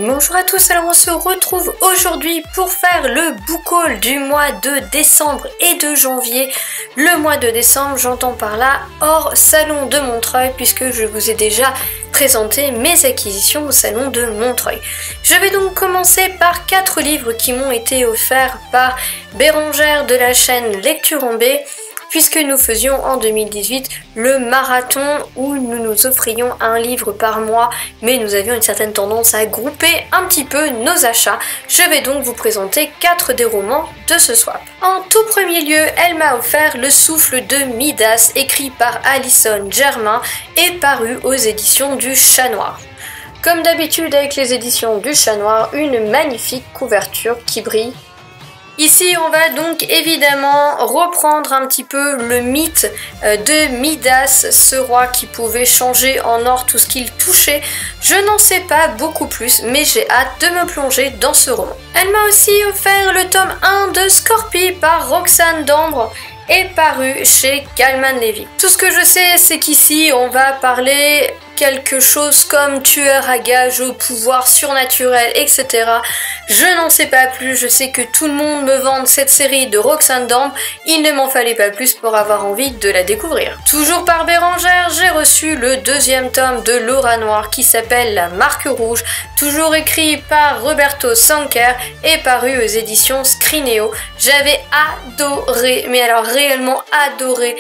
Bonjour à tous, alors on se retrouve aujourd'hui pour faire le book haul du mois de décembre et de janvier. Le mois de décembre, j'entends par là hors salon de Montreuil, puisque je vous ai déjà présenté mes acquisitions au salon de Montreuil. Je vais donc commencer par 4 livres qui m'ont été offerts par Bérangère de la chaîne Lecture en B, puisque nous faisions en 2018 le marathon où nous nous offrions un livre par mois, mais nous avions une certaine tendance à grouper un petit peu nos achats. Je vais donc vous présenter 4 des romans de ce swap. En tout premier lieu, elle m'a offert Le Souffle de Midas, écrit par Alison Germain et paru aux éditions du Chat Noir. Comme d'habitude avec les éditions du Chat Noir, une magnifique couverture qui brille. Ici, on va donc évidemment reprendre un petit peu le mythe de Midas, ce roi qui pouvait changer en or tout ce qu'il touchait. Je n'en sais pas beaucoup plus, mais j'ai hâte de me plonger dans ce roman. Elle m'a aussi offert le tome 1 de Scorpie par Roxane Dambre et paru chez Calman Levy. Tout ce que je sais, c'est qu'ici, on va parler quelque chose comme tueur à gages au pouvoir surnaturel, etc. Je n'en sais pas plus, je sais que tout le monde me vante cette série de Roxane Dambre, il ne m'en fallait pas plus pour avoir envie de la découvrir. Toujours par Bérangère, j'ai reçu le 2e tome de Laura Noir qui s'appelle La Marque Rouge, toujours écrit par Roberto Sanquer et paru aux éditions Scrineo. J'avais adoré, mais alors réellement adoré,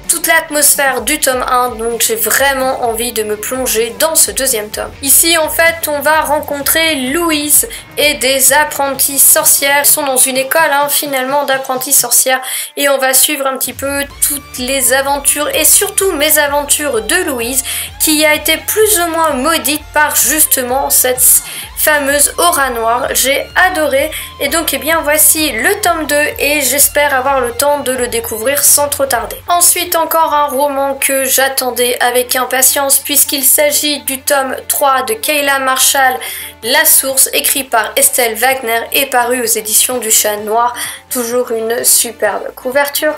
toute l'atmosphère du tome 1, donc j'ai vraiment envie de me plonger dans ce 2e tome. Ici, en fait, on va rencontrer Louise et des apprenties sorcières. Elles sont dans une école, finalement, d'apprenties sorcières, et on va suivre un petit peu toutes les aventures, et surtout mes aventures de Louise, qui a été plus ou moins maudite par justement cette fameuse aura noire. J'ai adoré, et donc eh bien voici le tome 2 et j'espère avoir le temps de le découvrir sans trop tarder. Ensuite, encore un roman que j'attendais avec impatience puisqu'il s'agit du tome 3 de Kayla Marshall, La Source, écrit par Estelle Wagner et paru aux éditions du Chat Noir. Toujours une superbe couverture.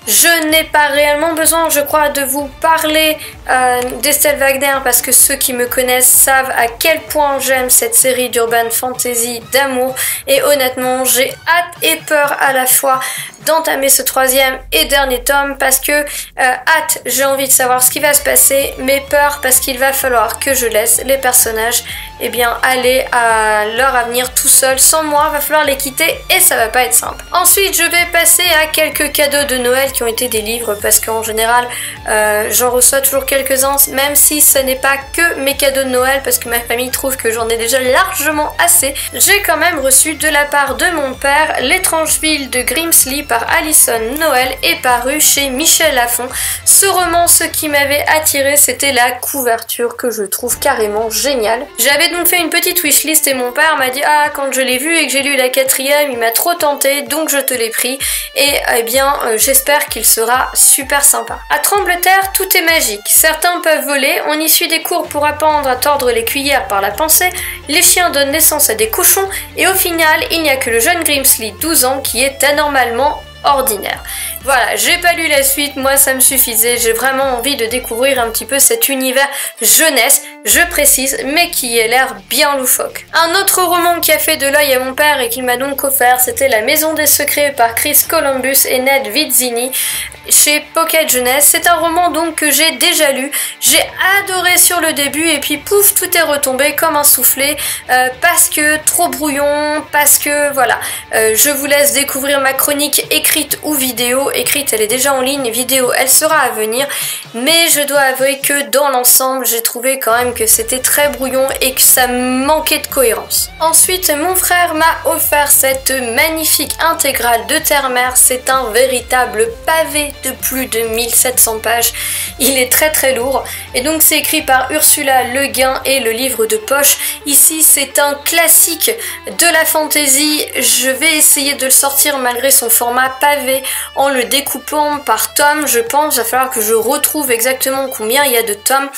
Je n'ai pas réellement besoin, je crois, de vous parler d'Estelle Wagner parce que ceux qui me connaissent savent à quel point j'aime cette série d'urban fantasy d'amour, et honnêtement j'ai hâte et peur à la fois d'entamer ce 3e et dernier tome parce que hâte, j'ai envie de savoir ce qui va se passer, mais peur parce qu'il va falloir que je laisse les personnages aller à leur avenir tout seuls. Sans moi, va falloir les quitter et ça va pas être simple. Ensuite, je vais passer à quelques cadeaux de Noël qui ont été des livres parce qu'en général, j'en reçois toujours quelques-uns, même si ce n'est pas que mes cadeaux de Noël parce que ma famille trouve que j'en ai déjà largement assez. J'ai quand même reçu de la part de mon père L'étrange ville de Grimsley par Alison Noël et paru chez Michel Lafon. Ce roman, ce qui m'avait attiré, c'était la couverture que je trouve carrément géniale. J'avais donc fait une petite wishlist et mon père m'a dit quand je l'ai vu et que j'ai lu la 4e, il m'a trop tenté, donc je te l'ai pris, et j'espère qu'il sera super sympa. À Trembleterre, tout est magique. Certains peuvent voler, on y suit des cours pour apprendre à tordre les cuillères par la pensée, les chiens donnent naissance à des cochons, et au final, il n'y a que le jeune Grimsley, 12 ans, qui est anormalement ordinaire. Voilà, j'ai pas lu la suite, moi ça me suffisait, j'ai vraiment envie de découvrir un petit peu cet univers jeunesse, je précise, mais qui a l'air bien loufoque. Un autre roman qui a fait de l'œil à mon père et qu'il m'a donc offert, c'était La Maison des Secrets par Chris Columbus et Ned Vizzini chez Pocket Jeunesse. C'est un roman donc que j'ai déjà lu, j'ai adoré sur le début et puis pouf, tout est retombé comme un soufflé parce que trop brouillon, parce que voilà, je vous laisse découvrir ma chronique écrite ou vidéo. Écrite, elle est déjà en ligne, vidéo, elle sera à venir, mais je dois avouer que dans l'ensemble, j'ai trouvé quand même que c'était très brouillon et que ça manquait de cohérence. Ensuite, mon frère m'a offert cette magnifique intégrale de Terre-Mer. C'est un véritable pavé de plus de 1700 pages. Il est très très lourd, et donc c'est écrit par Ursula Le Guin et le livre de poche. Ici, c'est un classique de la fantasy. Je vais essayer de le sortir malgré son format pavé en le découpant par tome, je pense. Il va falloir que je retrouve exactement combien il y a de tomes.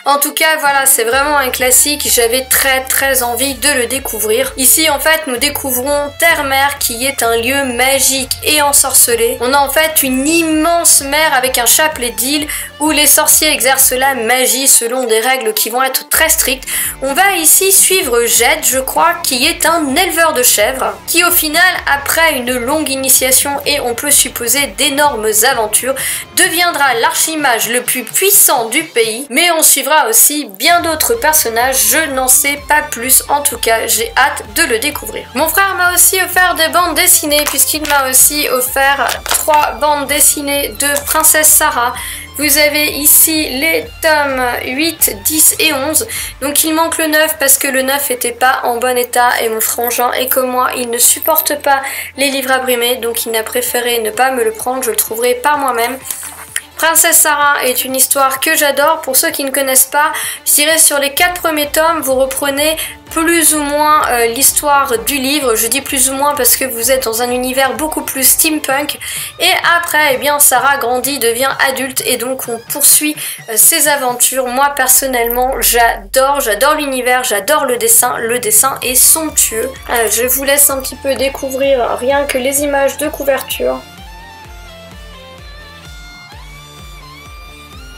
En tout cas, voilà, c'est vraiment un classique, j'avais très envie de le découvrir. Ici, en fait, nous découvrons Terre-Mer, qui est un lieu magique et ensorcelé. On a en fait une immense mer avec un chapelet d'îles où les sorciers exercent la magie selon des règles qui vont être très strictes. On va ici suivre Jed, je crois, qui est un éleveur de chèvres, qui au final, après une longue initiation et on peut supposer d'énormes aventures, deviendra l'archimage le plus puissant du pays, mais on suivra aussi bien d'autres personnages, je n'en sais pas plus, en tout cas j'ai hâte de le découvrir. Mon frère m'a aussi offert des bandes dessinées puisqu'il m'a aussi offert 3 bandes dessinées de Princesse Sarah. Vous avez ici les tomes 8, 10 et 11. Donc il manque le 9 parce que le 9 n'était pas en bon état et mon frangin et comme moi, il ne supporte pas les livres abîmés. Donc il a préféré ne pas me le prendre, je le trouverai par moi-même. Princesse Sarah est une histoire que j'adore. Pour ceux qui ne connaissent pas, je dirais sur les 4 premiers tomes, vous reprenez plus ou moins l'histoire du livre. Je dis plus ou moins parce que vous êtes dans un univers beaucoup plus steampunk. Et après, eh bien, Sarah grandit, devient adulte et donc on poursuit ses aventures. Moi, personnellement, j'adore l'univers, j'adore le dessin. Le dessin est somptueux. Je vous laisse un petit peu découvrir rien que les images de couverture.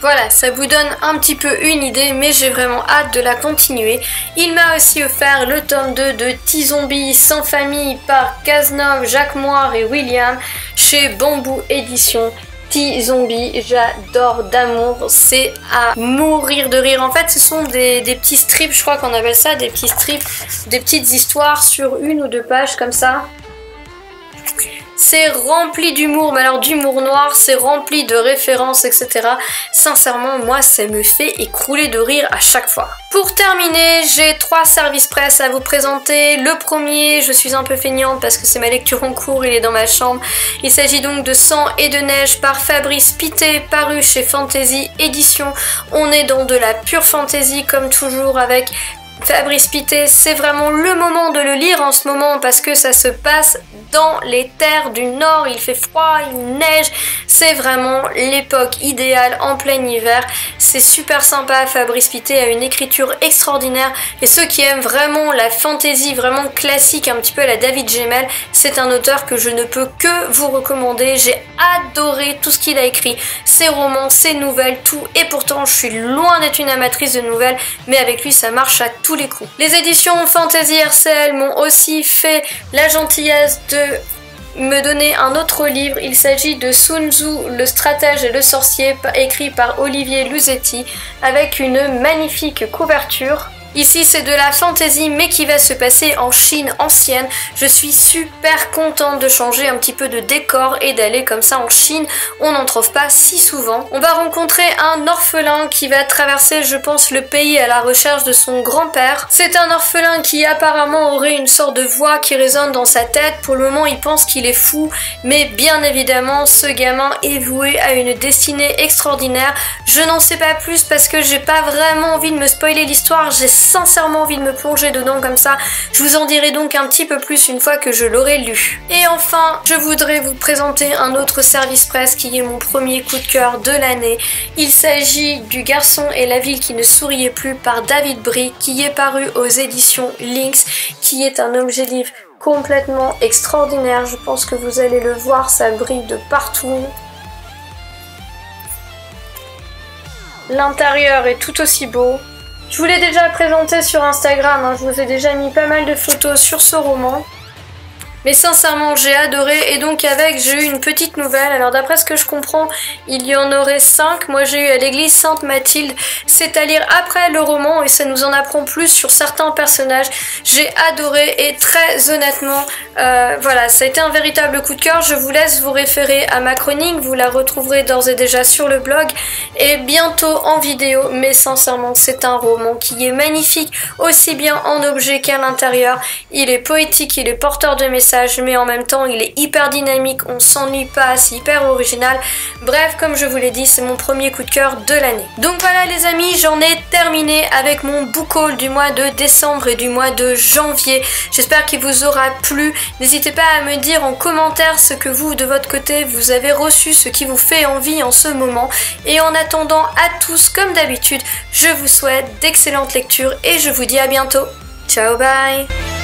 Voilà, ça vous donne un petit peu une idée, mais j'ai vraiment hâte de la continuer. Il m'a aussi offert le tome 2 de T-Zombie sans famille par Cazenove, Jacques Moir et William chez Bamboo Éditions. T-Zombie, j'adore d'amour, c'est à mourir de rire. En fait, ce sont des petits strips, je crois qu'on appelle ça des petits strips, des petites histoires sur 1 ou 2 pages comme ça. C'est rempli d'humour, mais alors d'humour noir, c'est rempli de références, etc. Sincèrement, moi, ça me fait écrouler de rire à chaque fois. Pour terminer, j'ai 3 services presse à vous présenter. Le premier, je suis un peu feignante parce que c'est ma lecture en cours, il est dans ma chambre. Il s'agit donc de Sang et de neige par Fabrice Pittet, paru chez Fantasy Éditions. On est dans de la pure fantasy comme toujours avec Fabrice Pittet, c'est vraiment le moment de le lire en ce moment parce que ça se passe dans les terres du Nord, il fait froid, il neige, c'est vraiment l'époque idéale en plein hiver. C'est super sympa, Fabrice Pittet a une écriture extraordinaire et ceux qui aiment vraiment la fantasy vraiment classique, un petit peu à la David Gemmell, c'est un auteur que je ne peux que vous recommander. J'ai adoré tout ce qu'il a écrit, ses romans, ses nouvelles, tout, et pourtant je suis loin d'être une amatrice de nouvelles, mais avec lui ça marche à tous les coups. Les éditions Fantasy RCL m'ont aussi fait la gentillesse de me donner un autre livre. Il s'agit de Sun Tzu, le stratège et le sorcier, écrit par Olivier Luzetti, avec une magnifique couverture. Ici c'est de la fantasy mais qui va se passer en Chine ancienne. Je suis super contente de changer un petit peu de décor et d'aller comme ça en Chine. On n'en trouve pas si souvent. On va rencontrer un orphelin qui va traverser, je pense, le pays à la recherche de son grand-père. C'est un orphelin qui apparemment aurait une sorte de voix qui résonne dans sa tête. Pour le moment il pense qu'il est fou, mais bien évidemment ce gamin est voué à une destinée extraordinaire. Je n'en sais pas plus parce que j'ai pas vraiment envie de me spoiler l'histoire. J'ai sincèrement envie de me plonger dedans comme ça. Je vous en dirai donc un petit peu plus une fois que je l'aurai lu. Et enfin, je voudrais vous présenter un autre service presse qui est mon premier coup de cœur de l'année. Il s'agit du Garçon et la ville qui ne souriait plus par David Brie, qui est paru aux éditions Lynx, qui est un objet livre complètement extraordinaire. Je pense que vous allez le voir, ça brille de partout. L'intérieur est tout aussi beau. Je vous l'ai déjà présenté sur Instagram, hein, je vous ai déjà mis pas mal de photos sur ce roman. Mais sincèrement, j'ai adoré et donc avec, j'ai eu une petite nouvelle. Alors d'après ce que je comprends, il y en aurait 5. Moi j'ai eu à l'église Sainte-Mathilde. C'est à lire après le roman et ça nous en apprend plus sur certains personnages. J'ai adoré et très honnêtement, voilà, ça a été un véritable coup de cœur. Je vous laisse vous référer à ma chronique. Vous la retrouverez d'ores et déjà sur le blog et bientôt en vidéo. Mais sincèrement, c'est un roman qui est magnifique, aussi bien en objet qu'à l'intérieur. Il est poétique, il est porteur de messages. message, mais en même temps il est hyper dynamique, on s'ennuie pas, c'est hyper original. Bref, comme je vous l'ai dit, c'est mon premier coup de cœur de l'année. Donc voilà les amis, j'en ai terminé avec mon book haul du mois de décembre et du mois de janvier. J'espère qu'il vous aura plu. N'hésitez pas à me dire en commentaire ce que vous, de votre côté, vous avez reçu, ce qui vous fait envie en ce moment. Et en attendant, à tous, comme d'habitude, je vous souhaite d'excellentes lectures et je vous dis à bientôt. Ciao, bye!